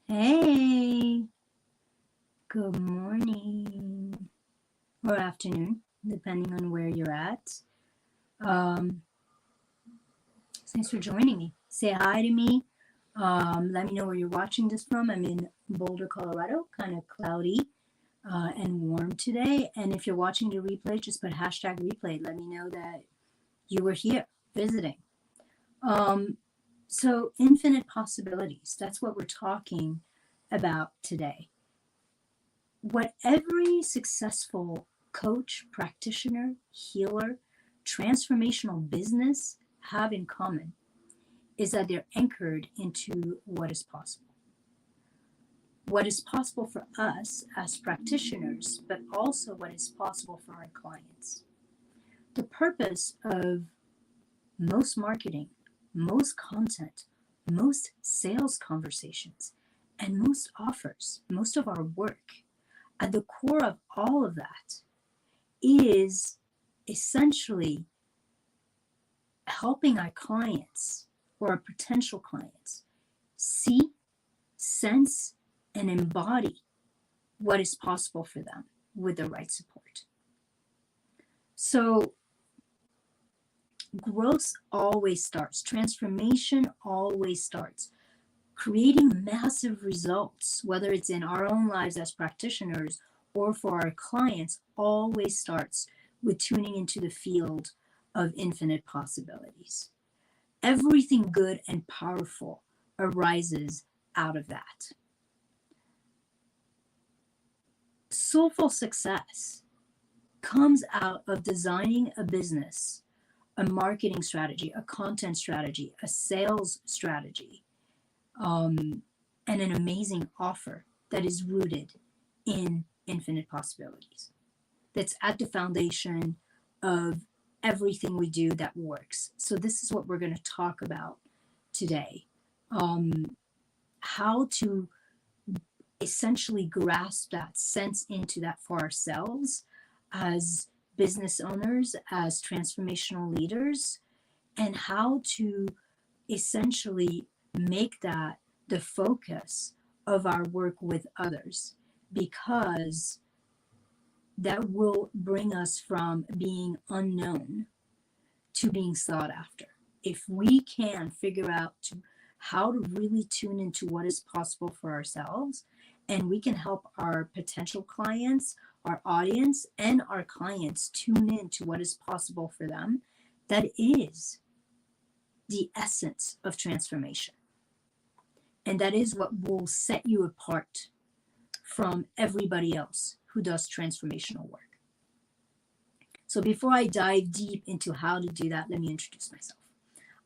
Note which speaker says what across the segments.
Speaker 1: Hey, good morning or afternoon, depending on where you're at. Um, Thanks for joining me. Say hi to me. Let me know where you're watching this from. I'm in Boulder, Colorado, kind of cloudy and warm today. And if you're watching the replay, just put hashtag replay. Let me know that you were here visiting. Um, so, infinite possibilities. That's what we're talking about today. What every successful coach, practitioner, healer, transformational business have in common is that they're anchored into what is possible. What is possible for us as practitioners, but also what is possible for our clients. The purpose of most marketing, most content, most sales conversations, and most offers, most of our work, at the core of all of that is essentially helping our clients or our potential clients see, sense, and embody what is possible for them with the right support. So, growth always starts, transformation always starts. Creating massive results, whether it's in our own lives as practitioners or for our clients, always starts with tuning into the field of infinite possibilities. Everything good and powerful arises out of that. Soulful success comes out of designing a business, a marketing strategy, a content strategy, a sales strategy, and an amazing offer that is rooted in infinite possibilities. That's at the foundation of everything we do that works. So, this is what we're going to talk about today. How to essentially grasp that, sense into that for ourselves as business owners, as transformational leaders, and how to essentially make that the focus of our work with others, because that will bring us from being unknown to being sought after. If we can figure out how to really tune into what is possible for ourselves, and we can help our potential clients, our audience, and our clients tune into what is possible for them, that is the essence of transformation. And that is what will set you apart from everybody else who does transformational work. So before I dive deep into how to do that, let me introduce myself.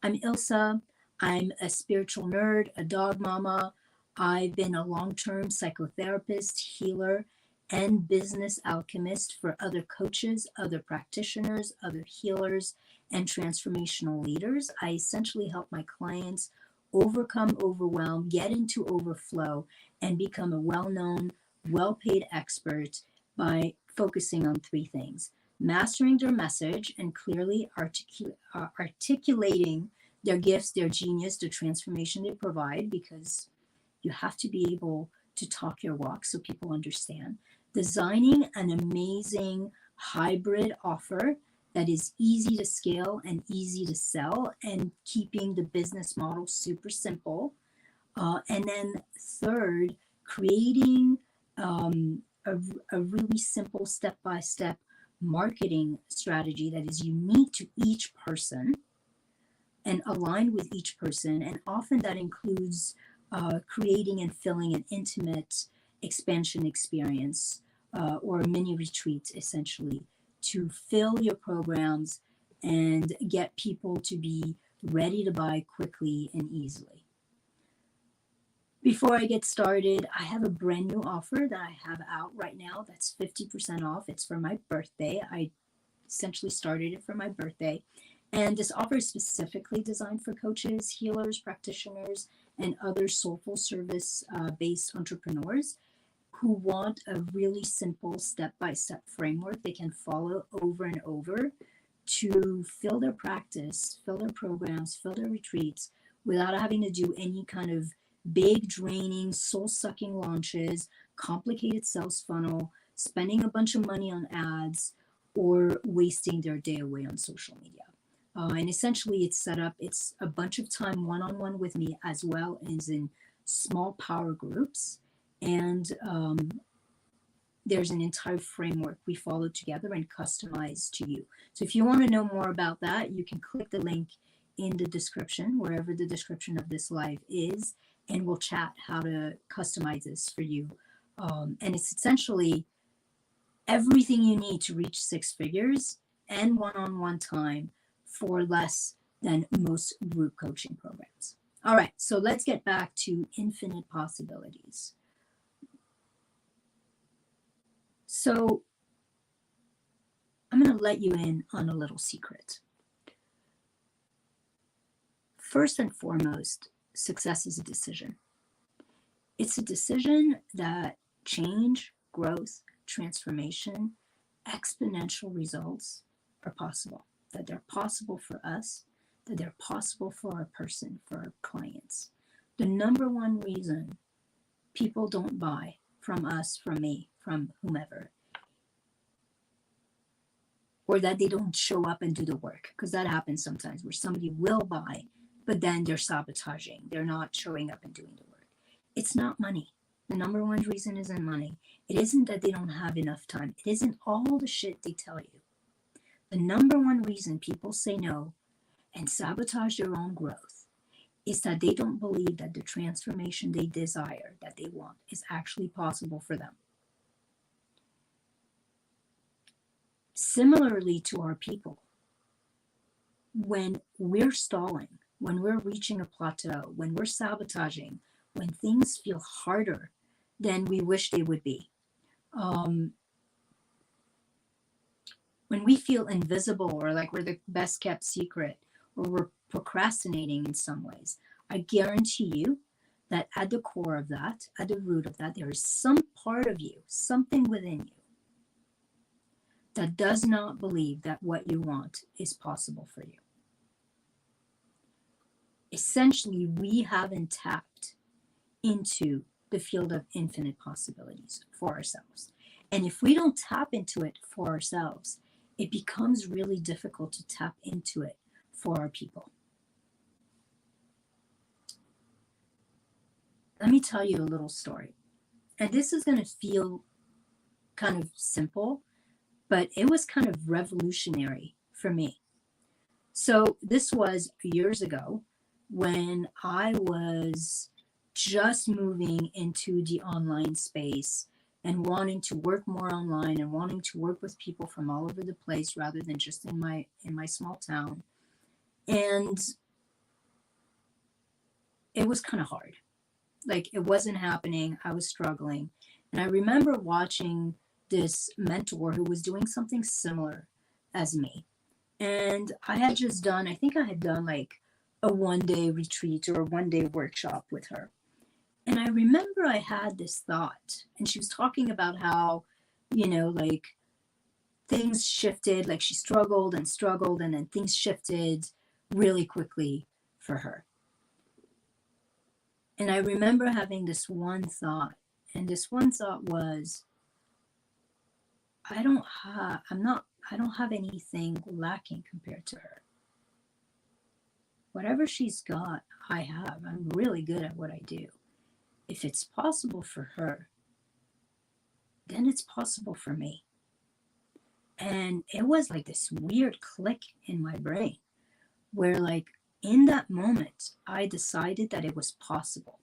Speaker 1: I'm Ilsa. I'm a spiritual nerd, a dog mama. I've been a long-term psychotherapist, healer, and business alchemist for other coaches, other practitioners, other healers, and transformational leaders. I essentially help my clients overcome overwhelm, get into overflow, and become a well-known, well-paid expert by focusing on three things: mastering their message and clearly articulating their gifts, their genius, the transformation they provide, because you have to be able to talk your walk so people understand. Designing an amazing hybrid offer that is easy to scale and easy to sell, and keeping the business model super simple. And then third, creating a really simple step-by-step marketing strategy that is unique to each person and aligned with each person. And often that includes creating and filling an intimate expansion experience or mini retreats, essentially, to fill your programs and get people to be ready to buy quickly and easily. Before I get started, I have a brand new offer that I have out right now that's 50% off. It's for my birthday. I essentially started it for my birthday. And this offer is specifically designed for coaches, healers, practitioners, and other soulful service based entrepreneurs who want a really simple step-by-step framework they can follow over and over to fill their practice, fill their programs, fill their retreats without having to do any kind of big, draining, soul-sucking launches, complicated sales funnel, spending a bunch of money on ads, or wasting their day away on social media. And essentially, it's set up, it's a bunch of time one-on-one with me, as well as in small power groups. And there's an entire framework we follow together and customize to you. So if you want to know more about that, you can click the link in the description, wherever the description of this live is, and we'll chat how to customize this for you. And it's essentially everything you need to reach six figures and one-on-one time for less than most group coaching programs. All right, so let's get back to infinite possibilities. So I'm going to let you in on a little secret. First and foremost, success is a decision. It's a decision that change, growth, transformation, exponential results are possible, that they're possible for us, that they're possible for our person, for our clients. The number one reason people don't buy from us, from me, from whomever, or that they don't show up and do the work, because that happens sometimes where somebody will buy, but then they're sabotaging. They're not showing up and doing the work. It's not money. The number one reason isn't money. It isn't that they don't have enough time. It isn't all the shit they tell you. The number one reason people say no and sabotage their own growth is that they don't believe that the transformation they desire, that they want, is actually possible for them. Similarly to our people, when we're stalling, when we're reaching a plateau, when we're sabotaging, when things feel harder than we wish they would be, when we feel invisible or like we're the best kept secret, or we're procrastinating in some ways, I guarantee you that at the core of that, at the root of that, there is some part of you, something within you, that does not believe that what you want is possible for you. Essentially, we haven't tapped into the field of infinite possibilities for ourselves. And if we don't tap into it for ourselves, it becomes really difficult to tap into it for our people. Let me tell you a little story. And this is going to feel kind of simple, but it was kind of revolutionary for me. So this was years ago when I was just moving into the online space and wanting to work more online and wanting to work with people from all over the place rather than just in my small town. And it was kind of hard. Like, it wasn't happening. I was struggling. And I remember watching this mentor who was doing something similar as me. And I had just done, I think I had done like a one-day retreat or a one-day workshop with her. And I remember I had this thought, and she was talking about how, like things shifted, like she struggled, and then things shifted really quickly for her. And I remember having this one thought, and this one thought was, I don't have anything lacking compared to her. Whatever she's got, I have. I'm really good at what I do. If it's possible for her, then it's possible for me. And it was like this weird click in my brain where, like, in that moment, I decided that it was possible.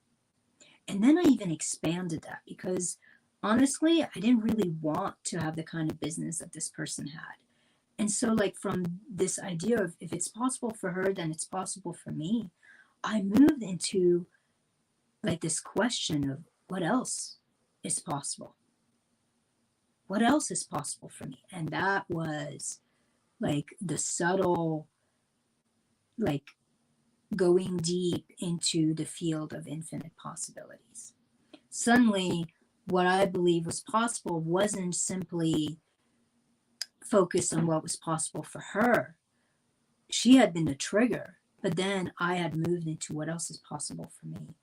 Speaker 1: And then I even expanded that because honestly, I didn't really want to have the kind of business that this person had. And so, like, from this idea of if it's possible for her, then it's possible for me, I moved into like this question of what else is possible? What else is possible for me? And that was like the subtle, like going deep into the field of infinite possibilities. Suddenly, what I believe was possible wasn't simply focused on what was possible for her. She had been the trigger, but then I had moved into what else is possible for me.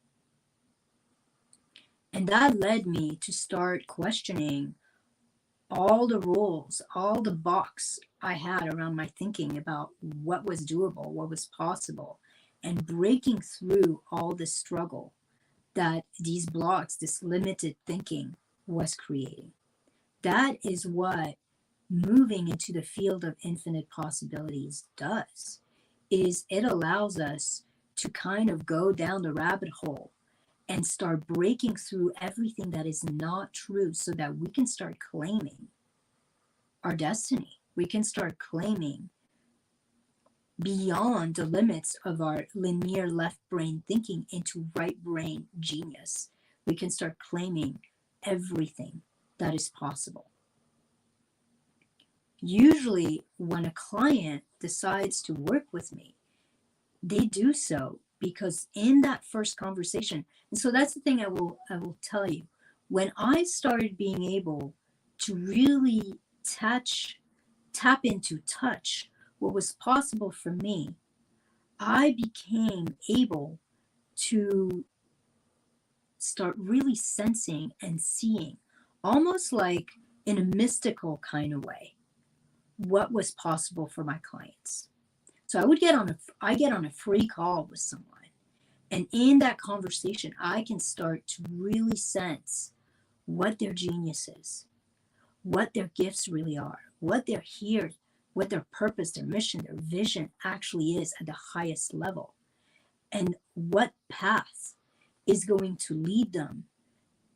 Speaker 1: And that led me to start questioning all the rules, all the box I had around my thinking about what was doable, what was possible, and breaking through all the struggle that these blocks, this limited thinking was creating. That is what moving into the field of infinite possibilities does, is it allows us to kind of go down the rabbit hole and start breaking through everything that is not true so that we can start claiming our destiny. We can start claiming beyond the limits of our linear left brain thinking into right brain genius. We can start claiming everything that is possible. Usually, when a client decides to work with me, they do so because in that first conversation, and so that's the thing I will tell you. When I started being able to really tap into touch what was possible for me, I became able to start really sensing and seeing, almost like in a mystical kind of way, what was possible for my clients. So I get on a free call with someone, and in that conversation, I can start to really sense what their genius is, what their gifts really are, what they're here, what their purpose, their mission, their vision actually is at the highest level, and what path is going to lead them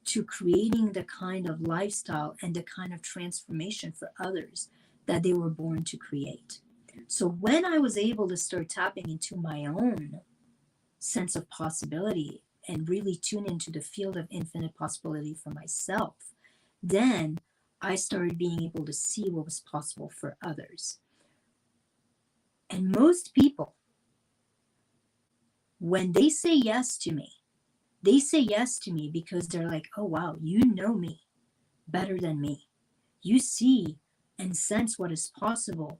Speaker 1: to creating the kind of lifestyle and the kind of transformation for others that they were born to create. So when I was able to start tapping into my own sense of possibility and really tune into the field of infinite possibility for myself, then I started being able to see what was possible for others. And most people, when they say yes to me, they say yes to me because they're like, oh, wow, you know me better than me. You see and sense what is possible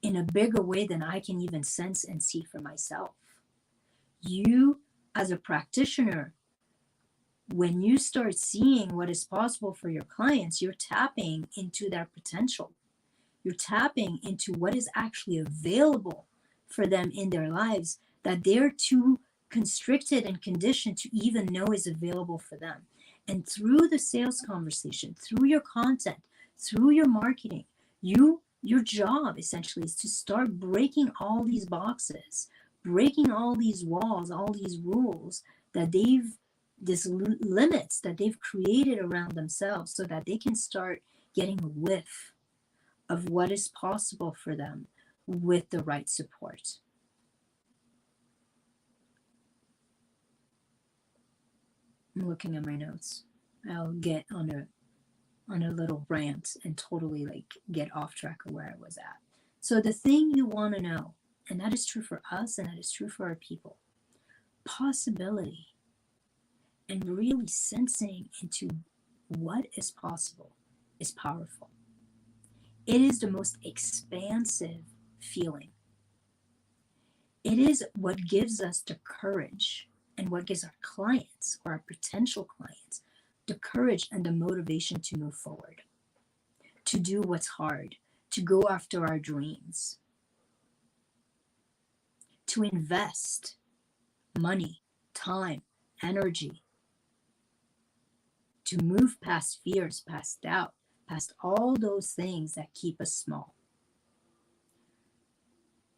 Speaker 1: in a bigger way than I can even sense and see for myself. You, as a practitioner, when you start seeing what is possible for your clients, you're tapping into their potential. You're tapping into what is actually available for them in their lives that they're too constricted and conditioned to even know is available for them. And through the sales conversation, through your content, through your marketing, your job essentially is to start breaking all these boxes, breaking all these walls, all these rules that these limits that they've created around themselves so that they can start getting a whiff of what is possible for them with the right support. I'm looking at my notes. I'll get on a little rant and totally like get off track of where I was at. So the thing you want to know, and that is true for us and that is true for our people, possibility and really sensing into what is possible is powerful. It is the most expansive feeling. It is what gives us the courage and what gives our clients or our potential clients the courage and the motivation to move forward, to do what's hard, to go after our dreams, to invest money, time, energy, to move past fears, past doubt, past all those things that keep us small.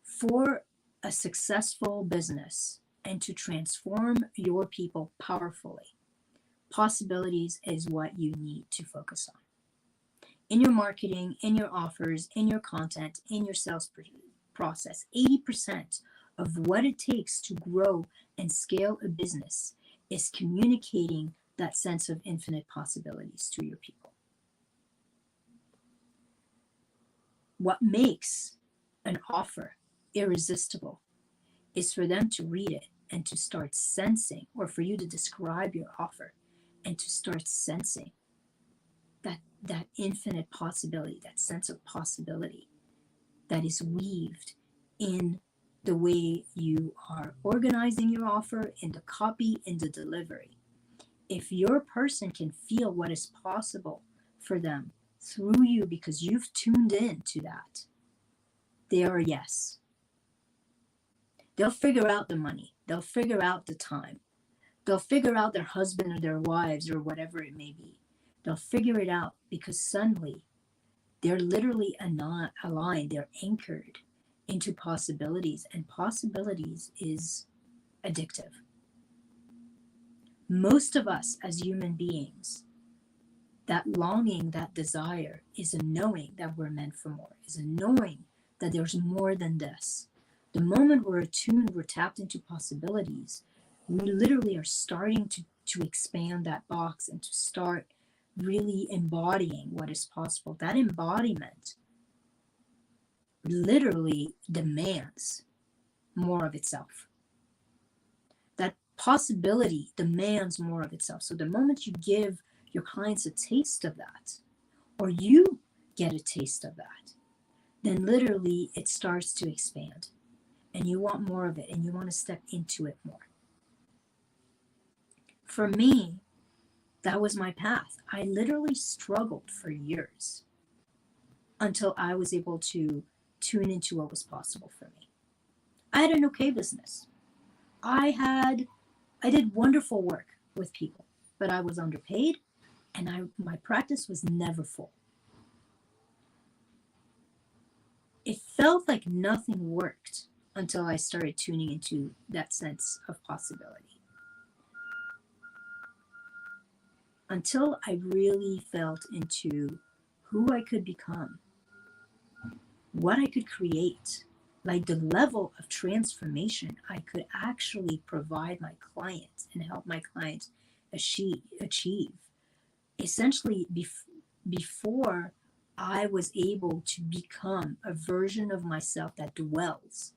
Speaker 1: For a successful business and to transform your people powerfully, possibilities is what you need to focus on. In your marketing, in your offers, in your content, in your sales process, 80% of what it takes to grow and scale a business is communicating that sense of infinite possibilities to your people. What makes an offer irresistible is for them to read it and to start sensing, or for you to describe your offer and to start sensing that infinite possibility, that sense of possibility that is weaved in the way you are organizing your offer, in the copy, in the delivery. If your person can feel what is possible for them through you because you've tuned in to that, they are a yes. They'll figure out the money. They'll figure out the time. They'll figure out their husband or their wives or whatever it may be. They'll figure it out because suddenly they're literally aligned. They're anchored into possibilities, and possibilities is addictive. Most of us as human beings, that longing, that desire is a knowing that we're meant for more, is a knowing that there's more than this. The moment we're attuned, we're tapped into possibilities, we literally are starting to expand that box and to start really embodying what is possible. That embodiment literally demands more of itself. That possibility demands more of itself. So the moment you give your clients a taste of that, or you get a taste of that, then literally it starts to expand and you want more of it and you want to step into it more. For me, that was my path. I literally struggled for years until I was able to tune into what was possible for me. I had an okay business. I did wonderful work with people, but I was underpaid and my practice was never full. It felt like nothing worked until I started tuning into that sense of possibility. Until I really felt into who I could become, what I could create, like the level of transformation I could actually provide my clients and help my clients achieve. Essentially, before I was able to become a version of myself that dwells.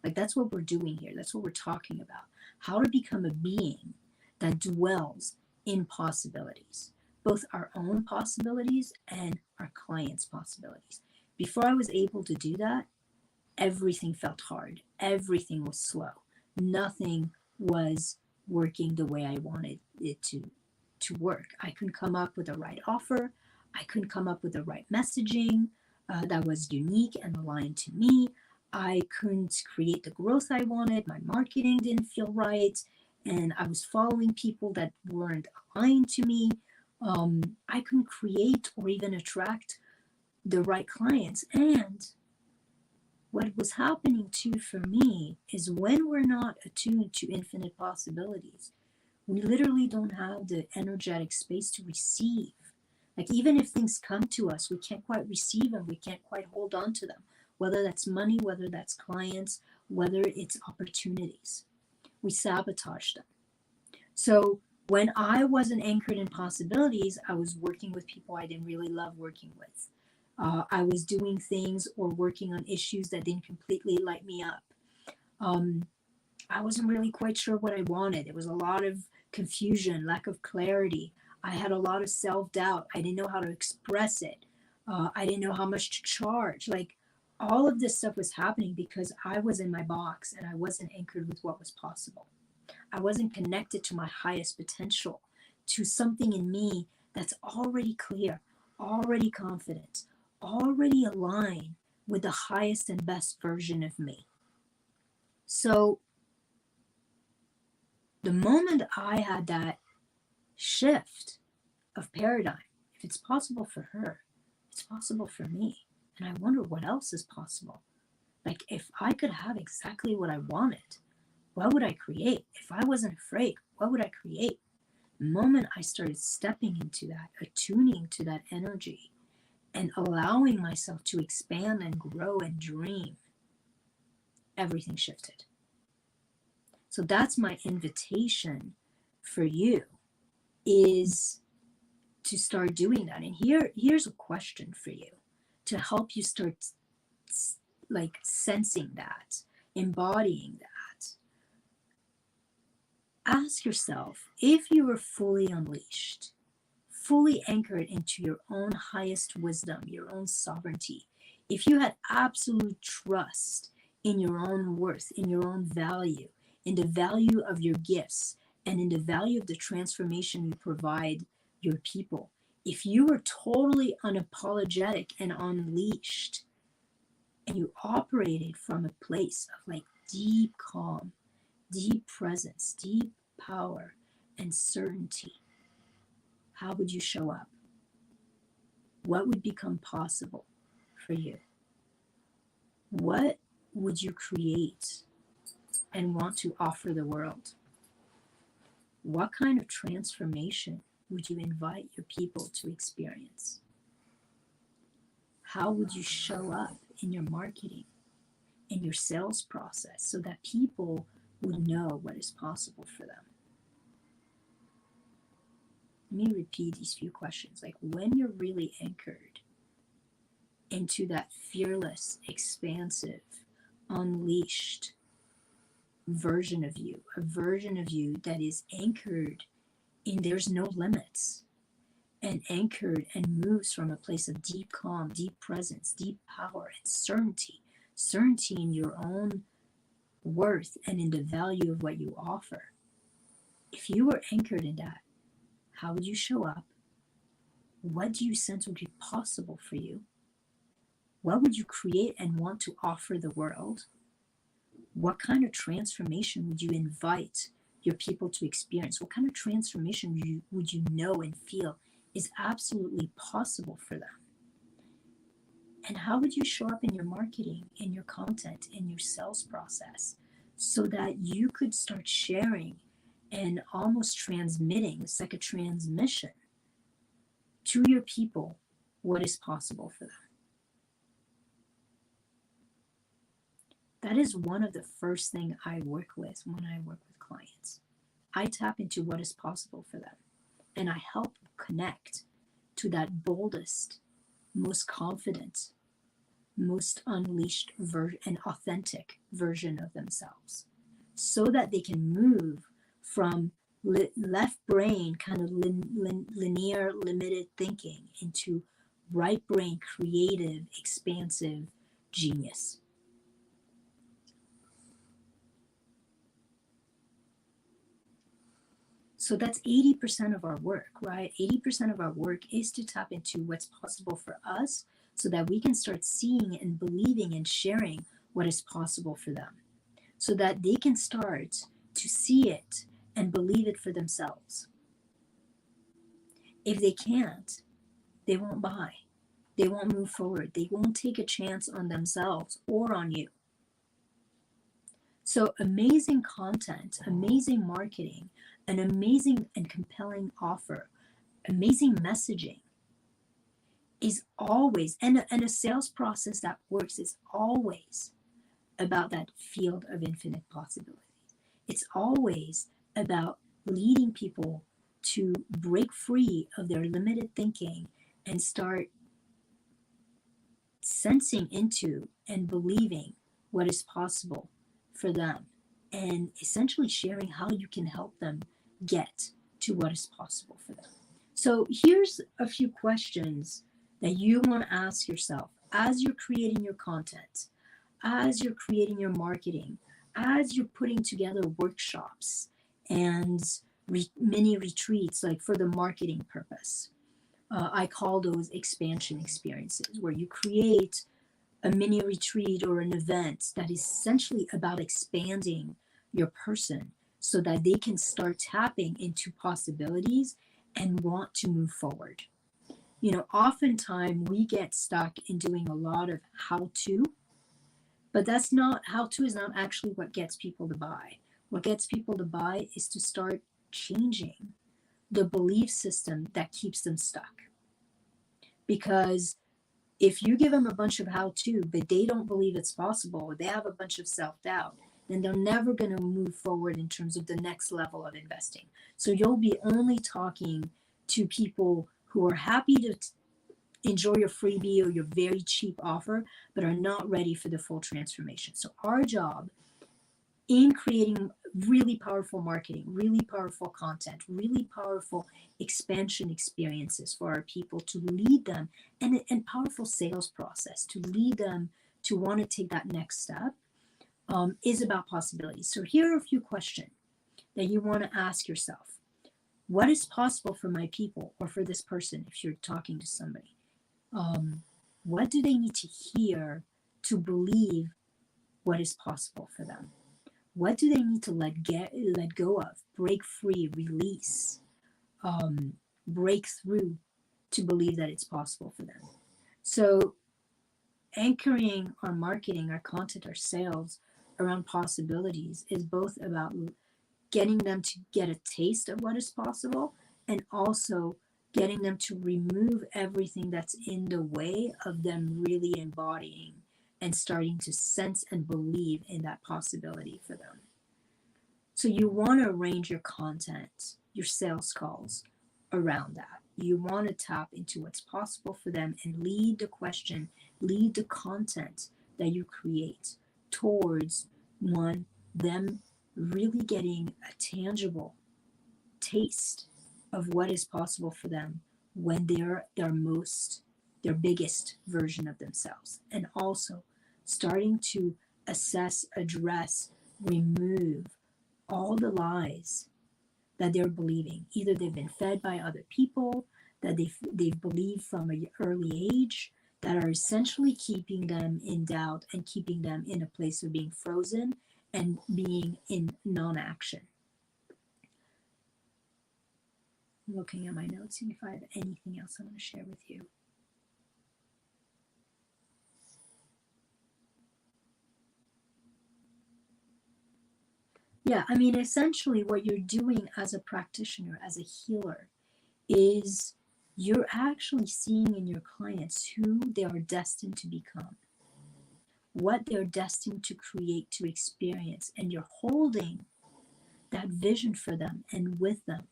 Speaker 1: Like that's what we're doing here. That's what we're talking about. How to become a being that dwells in possibilities, both our own possibilities and our clients' possibilities. Before I was able to do that, everything felt hard. Everything was slow. Nothing was working the way I wanted it to work. I couldn't come up with the right offer. I couldn't come up with the right messaging that was unique and aligned to me. I couldn't create the growth I wanted. My marketing didn't feel right. And I was following people that weren't aligned to me. I couldn't create or even attract the right clients. And what was happening too for me is when we're not attuned to infinite possibilities, we literally don't have the energetic space to receive. Like even if things come to us, we can't quite receive them. We can't quite hold on to them, whether that's money, whether that's clients, whether it's opportunities. We sabotage them. So when I wasn't anchored in possibilities, I was working with people I didn't really love working with. I was doing things or working on issues that didn't completely light me up. I wasn't really quite sure what I wanted. It was a lot of confusion, lack of clarity. I had a lot of self-doubt. I didn't know how to express it. I didn't know how much to charge. Like all of this stuff was happening because I was in my box and I wasn't anchored with what was possible. I wasn't connected to my highest potential, to something in me that's already clear, already confident, already aligned with the highest and best version of me. So the moment I had that shift of paradigm, if it's possible for her, it's possible for me. And I wonder what else is possible. Like if I could have exactly what I wanted, what would I create? If I wasn't afraid, what would I create? The moment I started stepping into that, attuning to that energy, and allowing myself to expand and grow and dream, everything shifted. So that's my invitation for you, is to start doing that. And here's a question for you to help you start like sensing that, embodying that. Ask yourself, if you were fully unleashed, fully anchored into your own highest wisdom, your own sovereignty, if you had absolute trust in your own worth, in your own value, in the value of your gifts, and in the value of the transformation you provide your people. If you are totally unapologetic and unleashed, and you operated from a place of like deep calm, deep presence, deep power, and certainty, how would you show up? What would become possible for you? What would you create and want to offer the world? What kind of transformation would you invite your people to experience? How would you show up in your marketing, in your sales process, so that people would know what is possible for them? Let me repeat these few questions. Like, when you're really anchored into that fearless, expansive, unleashed version of you, a version of you that is anchored in there's no limits, and anchored and moves from a place of deep calm, deep presence, deep power, and certainty in your own worth and in the value of what you offer. If you were anchored in that, how would you show up? What do you sense would be possible for you? What would you create and want to offer the world? What kind of transformation would you invite your people to experience? What kind of transformation would you know and feel is absolutely possible for them? And how would you show up in your marketing, in your content, in your sales process, so that you could start sharing and almost transmitting, it's like a transmission to your people, what is possible for them? That is one of the first things I work with when I work with clients. I tap into what is possible for them, and I help connect to that boldest, most confident, most unleashed and authentic version of themselves, so that they can move from left brain kind of linear, limited thinking into right brain, creative, expansive genius. So that's 80% of our work, right? 80% of our work is to tap into what's possible for us, so that we can start seeing and believing and sharing what is possible for them, so that they can start to see it and believe it for themselves. If they can't, they won't buy. They won't move forward. They won't take a chance on themselves or on you. So amazing content, amazing marketing, an amazing and compelling offer, amazing messaging is always, and a sales process that works is always about that field of infinite possibilities. It's always about leading people to break free of their limited thinking and start sensing into and believing what is possible for them, and essentially sharing how you can help them get to what is possible for them. So here's a few questions that you want to ask yourself as you're creating your content, as you're creating your marketing, as you're putting together workshops and mini retreats, like for the marketing purpose. I call those expansion experiences, where you create a mini retreat or an event that is essentially about expanding your person, so that they can start tapping into possibilities and want to move forward. You know, oftentimes we get stuck in doing a lot of how-to, but how-to is not actually what gets people to buy. What gets people to buy is to start changing the belief system that keeps them stuck. Because if you give them a bunch of how-to, but they don't believe it's possible, or they have a bunch of self-doubt, then they're never going to move forward in terms of the next level of investing. So you'll be only talking to people who are happy to enjoy your freebie or your very cheap offer, but are not ready for the full transformation. So our job in creating really powerful marketing, really powerful content, really powerful expansion experiences for our people, to lead them, and powerful sales process to lead them to want to take that next step, is about possibilities. So here are a few questions that you want to ask yourself. What is possible for my people or for this person if you're talking to somebody? What do they need to hear to believe what is possible for them? What do they need to let go of, break free, release, break through to believe that it's possible for them? So anchoring our marketing, our content, our sales around possibilities is both about getting them to get a taste of what is possible and also getting them to remove everything that's in the way of them really embodying and starting to sense and believe in that possibility for them. So you want to arrange your content, your sales calls around that. You want to tap into what's possible for them and lead the question, lead the content that you create towards one, them really getting a tangible taste of what is possible for them when they're their biggest version of themselves, and also starting to assess, address, remove all the lies that they're believing. Either they've been fed by other people, that they've believed from an early age, that are essentially keeping them in doubt and keeping them in a place of being frozen and being in non-action. I'm looking at my notes, seeing if I have anything else I want to share with you. Yeah, I mean, essentially what you're doing as a practitioner, as a healer, is you're actually seeing in your clients who they are destined to become, what they're destined to create, to experience, and you're holding that vision for them and with them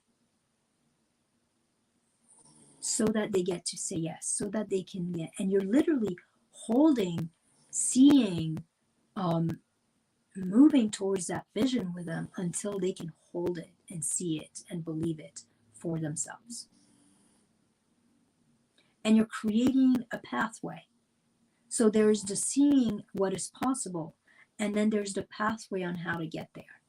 Speaker 1: so that they get to say yes, so that they can get, and you're literally holding, seeing, moving towards that vision with them until they can hold it and see it and believe it for themselves. And you're creating a pathway. So there's the seeing what is possible, and then there's the pathway on how to get there.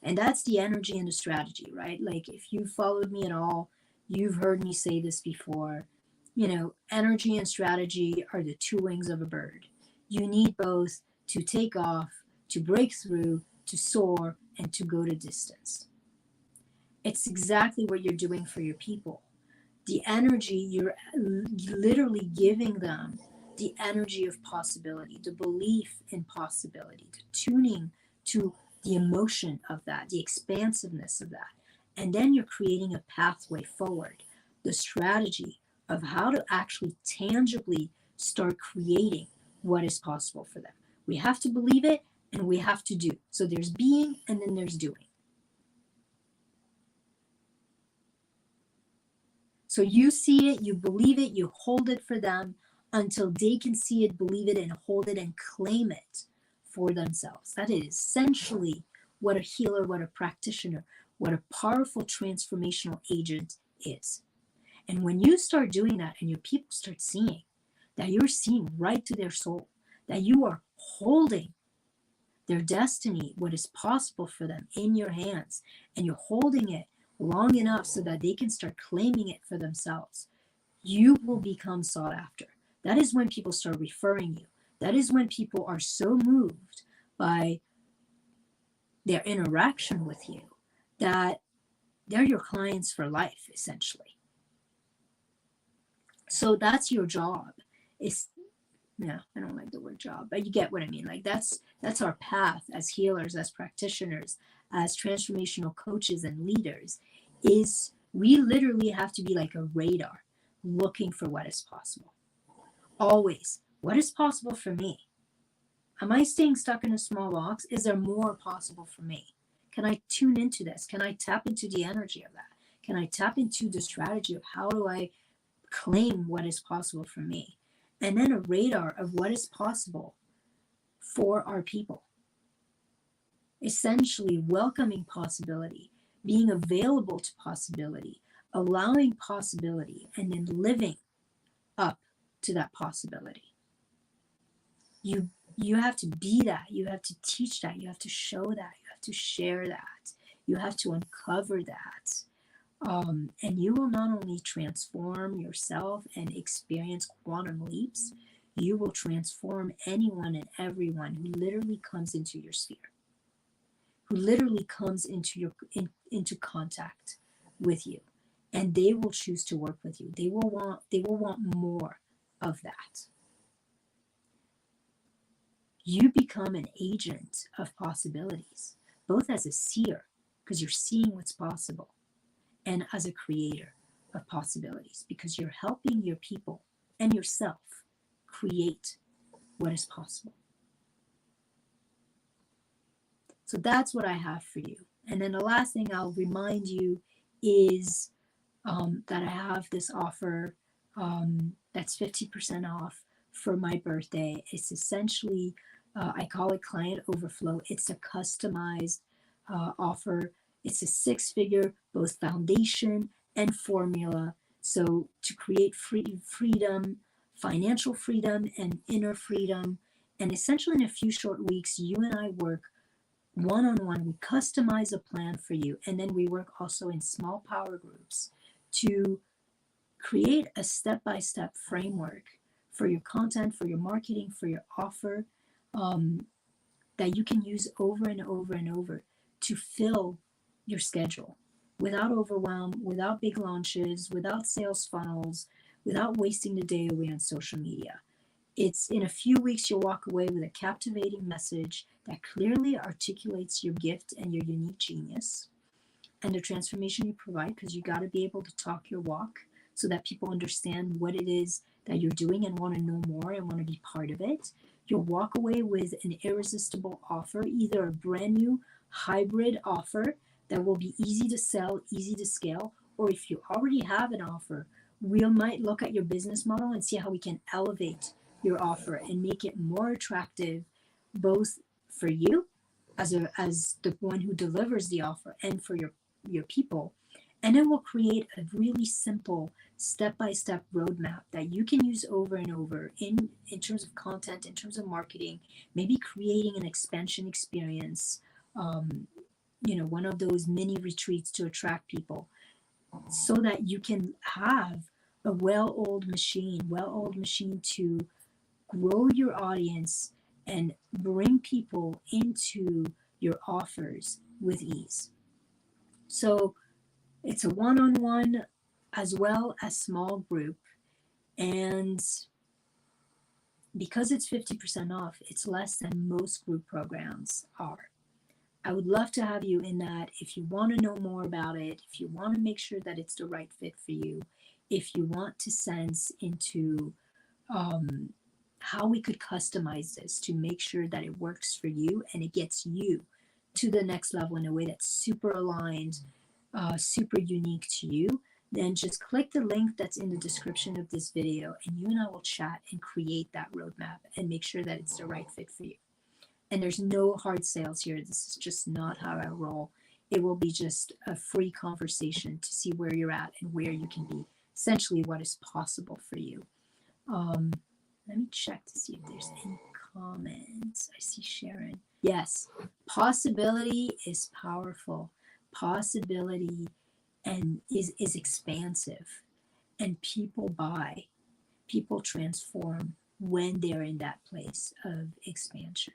Speaker 1: And that's the energy and the strategy, right? Like if you followed me at all, you've heard me say this before. You know, energy and strategy are the two wings of a bird. You need both to take off, to break through, to soar, and to go to distance. It's exactly what you're doing for your people. The energy, you're literally giving them the energy of possibility, the belief in possibility, the tuning to the emotion of that, the expansiveness of that. And then you're creating a pathway forward, the strategy of how to actually tangibly start creating what is possible for them. We have to believe it and we have to do. So there's being and then there's doing. So you see it, you believe it, you hold it for them until they can see it, believe it, and hold it and claim it for themselves. That is essentially what a healer, what a practitioner, what a powerful transformational agent is. And when you start doing that and your people start seeing that you're seeing right to their soul, that you are holding their destiny, what is possible for them in your hands, and you're holding it long enough so that they can start claiming it for themselves, you will become sought after. That is when people start referring you. That is when people are so moved by their interaction with you that they're your clients for life, essentially. So that's your job. No, I don't like the word job, but you get what I mean. Like that's our path as healers, as practitioners, as transformational coaches and leaders, is we literally have to be like a radar looking for what is possible. Always, what is possible for me? Am I staying stuck in a small box? Is there more possible for me? Can I tune into this? Can I tap into the energy of that? Can I tap into the strategy of how do I claim what is possible for me? And then a radar of what is possible for our people. Essentially welcoming possibility, being available to possibility, allowing possibility, and then living up to that possibility. You have to be that. You have to teach that. You have to show that. You have to share that. You have to uncover that. And you will not only transform yourself and experience quantum leaps, you will transform anyone and everyone who literally comes into your sphere, who literally comes into into contact with you, and they will choose to work with you. They will want more of that. You become an agent of possibilities, both as a seer, because you're seeing what's possible, and as a creator of possibilities, because you're helping your people and yourself create what is possible. So that's what I have for you. And then the last thing I'll remind you is that I have this offer that's 50% off for my birthday. It's essentially, I call it client overflow. It's a customized offer. It's a 6-figure, both foundation and formula. So to create freedom, financial freedom, and inner freedom. And essentially in a few short weeks, you and I work one-on-one. We customize a plan for you. And then we work also in small power groups to create a step-by-step framework for your content, for your marketing, for your offer, that you can use over and over and over to fill your schedule without overwhelm, without big launches, without sales funnels, without wasting the day away on social media. It's in a few weeks, you'll walk away with a captivating message that clearly articulates your gift and your unique genius and the transformation you provide, because you got to be able to talk your walk so that people understand what it is that you're doing and want to know more and want to be part of it. You'll walk away with an irresistible offer, either a brand new hybrid offer that will be easy to sell, easy to scale, or if you already have an offer, we might look at your business model and see how we can elevate your offer and make it more attractive, both for you as the one who delivers the offer and for your people. And it will create a really simple step-by-step roadmap that you can use over and over in terms of content, in terms of marketing, maybe creating an expansion experience, one of those mini retreats to attract people, so that you can have a well-oiled machine to grow your audience and bring people into your offers with ease. So it's a one-on-one as well as small group. And because it's 50% off, it's less than most group programs are. I would love to have you in that. If you want to know more about it, if you want to make sure that it's the right fit for you, if you want to sense into how we could customize this to make sure that it works for you and it gets you to the next level in a way that's super aligned, super unique to you, then just click the link that's in the description of this video and you and I will chat and create that roadmap and make sure that it's the right fit for you. And there's no hard sales here. This is just not how I roll. It will be just a free conversation to see where you're at and where you can be, essentially what is possible for you. Let me check to see if there's any comments. I see Sharon. Yes, possibility is powerful. Possibility and is expansive. And people buy, people transform when they're in that place of expansion.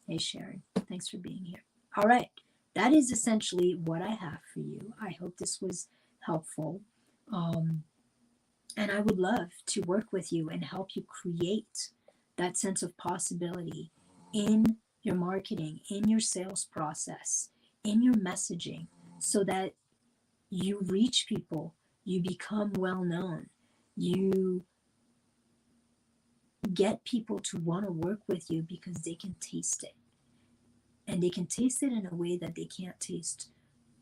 Speaker 1: Hey, Sharon, thanks for being here. All right, that is essentially what I have for you. I hope this was helpful. And I would love to work with you and help you create that sense of possibility in your marketing, in your sales process, in your messaging, so that you reach people, you become well known, you get people to want to work with you because they can taste it. And they can taste it in a way that they can't taste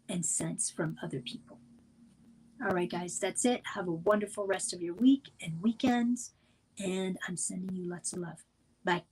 Speaker 1: and sense from other people. All right, guys, that's it. Have a wonderful rest of your week and weekends. And I'm sending you lots of love. Bye.